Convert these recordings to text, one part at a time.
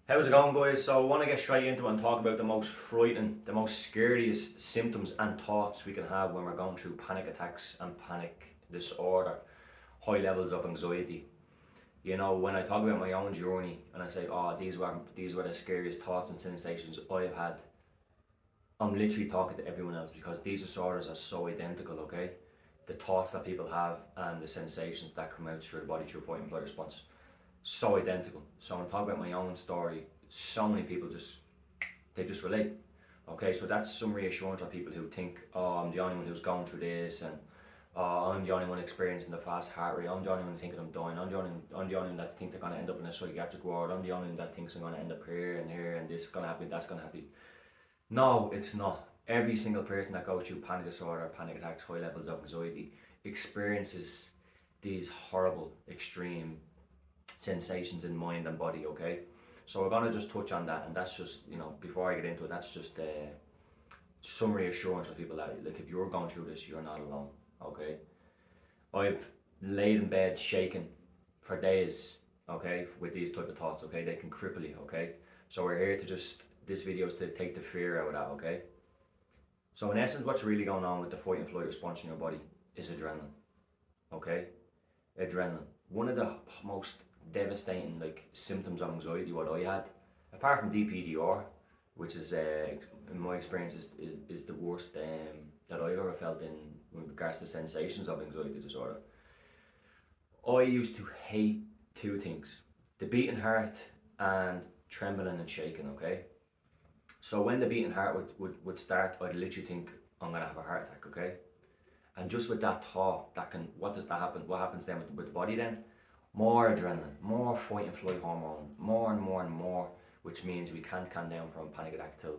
How's it going, guys? So I want to get straight into it and talk about the most frightening, the most scariest symptoms and thoughts we can have when we're going through panic attacks and panic disorder, high levels of anxiety. You know, when I talk about my own journey and I say, oh, these were the scariest thoughts and sensations I've had, I'm literally talking to everyone else because these disorders are so identical, okay? The thoughts that people have and the sensations that come out through the body through fight and flight response, so identical. So when I talk about my own story, so many people they just relate. Okay, so that's some reassurance for people who think, oh, I'm the only one who's going through this, and oh, I'm the only one experiencing the fast heart rate. I'm the only one thinking I'm dying. I'm the only one that thinks they're gonna end up in a psychiatric ward. I'm the only one that thinks I'm gonna end up here, and this is gonna happen, that's gonna happen. No, it's not. Every single person that goes through panic disorder, panic attacks, high levels of anxiety, experiences these horrible, extreme sensations in mind and body, okay? So we're gonna just touch on that, and that's just, before I get into it, that's just some reassurance for people that, like, if you're going through this, you're not alone, okay? I've laid in bed shaking for days, okay, with these type of thoughts, okay? They can cripple you, okay? So we're here to this video is to take the fear out of that, okay? So in essence, what's really going on with the fight and flight response in your body is adrenaline, okay? Adrenaline. One of the most devastating symptoms of anxiety what I had, apart from DPDR, which is in my experience is the worst that I've ever felt in regards to sensations of anxiety disorder. I used to hate two things: the beating heart and trembling and shaking, okay? So when the beating heart would start, I'd literally think I'm gonna have a heart attack, okay? And just with that thought, what does that happen? What happens then with the body then? More adrenaline, more fight and flight hormone, more and more and more, which means we can't calm down from panic attack till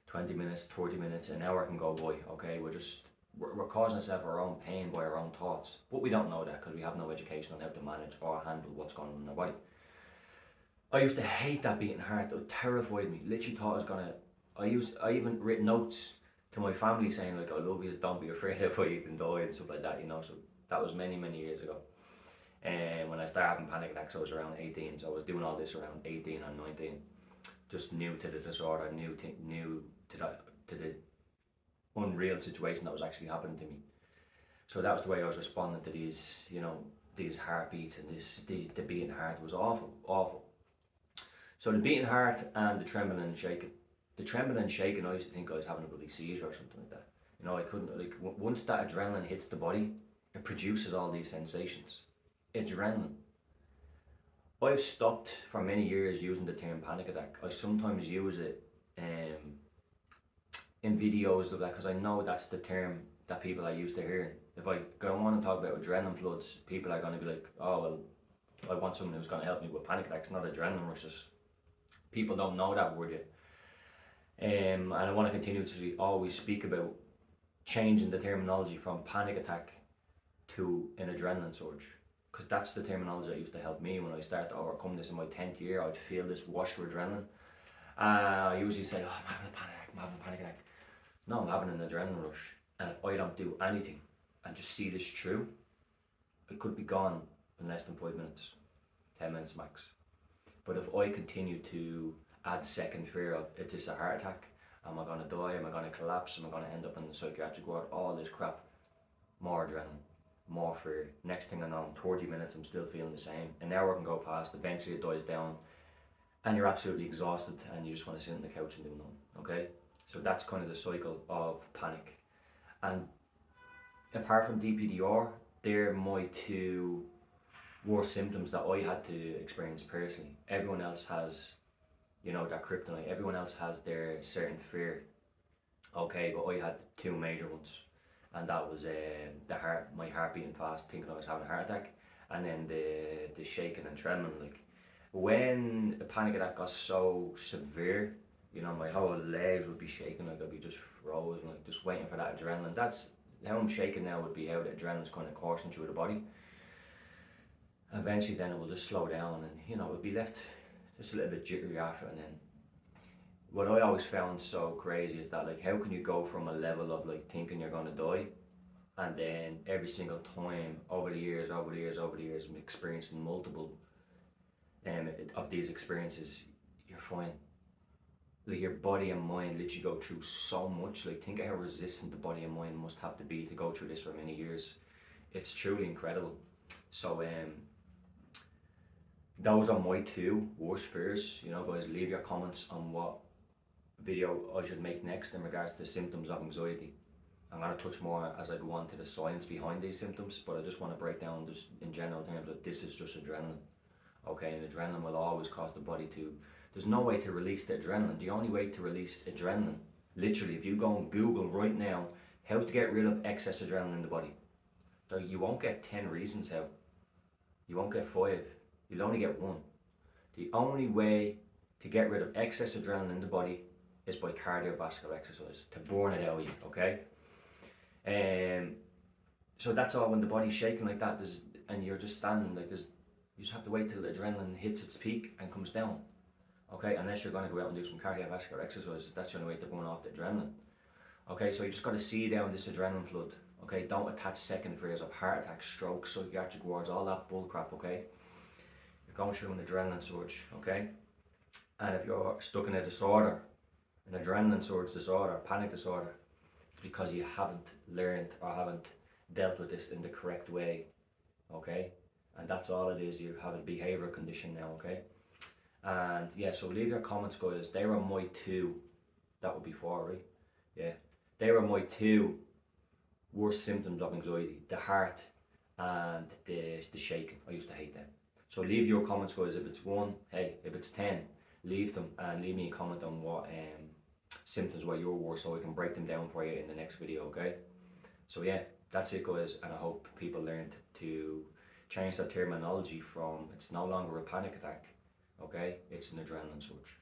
20 minutes, 30 minutes, an hour can go by, okay? We're causing ourselves our own pain by our own thoughts, but we don't know that because we have no education on how to manage or handle what's going on in our body. I used to hate that beating heart. It terrified me. Literally thought I was gonna. I even written notes to my family saying like, "I love you, don't be afraid if I even die," and stuff like that. So that was many years ago. And when I started having panic attacks, I was around 18. So I was doing all this around 18 and 19, just new to the disorder, new to the unreal situation that was actually happening to me. So that was the way I was responding to these heartbeats and the beating heart was awful, awful. So the beating heart and the trembling and shaking. The trembling and shaking, I used to think I was having a bloody seizure or something like that. I couldn't, once that adrenaline hits the body, it produces all these sensations. Adrenaline. I've stopped for many years using the term panic attack. I sometimes use it in videos of that because I know that's the term that people are used to hearing. If I go on and talk about adrenaline floods, people are going to be like, oh, well, I want someone who's going to help me with panic attacks, not adrenaline rushes. People don't know that word yet. And I want to continue to always speak about changing the terminology from panic attack to an adrenaline surge, because that's the terminology that used to help me when I started to overcome this in my 10th year. I'd feel this wash of adrenaline. I usually say, oh, I'm having a panic attack, I'm having a panic attack. No, I'm having an adrenaline rush. And if I don't do anything and just see this through, it could be gone in less than 5 minutes, 10 minutes max. But if I continue to add second fear of, is this a heart attack? Am I going to die? Am I going to collapse? Am I going to end up in the psychiatric ward? All this crap. More adrenaline, more fear. Next thing I know, in 30 minutes, I'm still feeling the same. An hour can go past, eventually it dies down, and you're absolutely exhausted, and you just want to sit on the couch and do nothing, okay? So that's kind of the cycle of panic. And apart from DPDR, they're my two worst symptoms that I had to experience personally. Everyone else has, their kryptonite. Everyone else has their certain fear. Okay, but I had two major ones, and that was my heart beating fast, thinking I was having a heart attack, and then the shaking and trembling. Like when a panic attack got so severe, my whole legs would be shaking, like I'd be just frozen, like just waiting for that adrenaline. That's how I'm shaking now. Would be how the adrenaline's kind of coursing through the body. Eventually then it will just slow down, and it will be left just a little bit jittery after. And then what I always found so crazy is that, like, how can you go from a level of like thinking you're gonna die, and then every single time over the years, I'm experiencing multiple of these experiences, you're fine. Like your body and mind literally go through so much. Like think of how resistant the body and mind must have to be to go through this for many years. It's truly incredible. So those are my two worst fears. You know, guys, leave your comments on what video I should make next in regards to symptoms of anxiety. I'm going to touch more as I go on to the science behind these symptoms, but I just want to break down just in general terms that this is just adrenaline. Okay, and adrenaline will always cause the body to, there's no way to release the adrenaline. The only way to release adrenaline, literally, if you go on Google right now, how to get rid of excess adrenaline in the body, you won't get 10 reasons how. You won't get 5. You'll only get 1. The only way to get rid of excess adrenaline in the body is by cardiovascular exercise, to burn it out of you, okay? So that's all. When the body's shaking like that, and you're just standing like this, you just have to wait till the adrenaline hits its peak and comes down, okay? Unless you're going to go out and do some cardiovascular exercises, that's the only way to burn off the adrenaline. Okay, so you just got to see down this adrenaline flood, okay? Don't attach second fears of heart attacks, strokes, psychiatric wards, all that bull crap, okay? You're going through an adrenaline surge, okay? And if you're stuck in a disorder, an adrenaline surge disorder, panic disorder, it's because you haven't learned or haven't dealt with this in the correct way, okay? And that's all it is. You have a behavioural condition now, okay? And yeah, so leave your comments, guys. They were my 2. That would be 4, right? Yeah. They were my 2 worst symptoms of anxiety: the heart and the shaking. I used to hate them. So leave your comments, guys. If it's 1, hey, if it's 10, leave them and leave me a comment on what symptoms were your worst, so I can break them down for you in the next video, okay? So yeah, that's it, guys, and I hope people learned to change that terminology from, it's no longer a panic attack, okay? It's an adrenaline surge.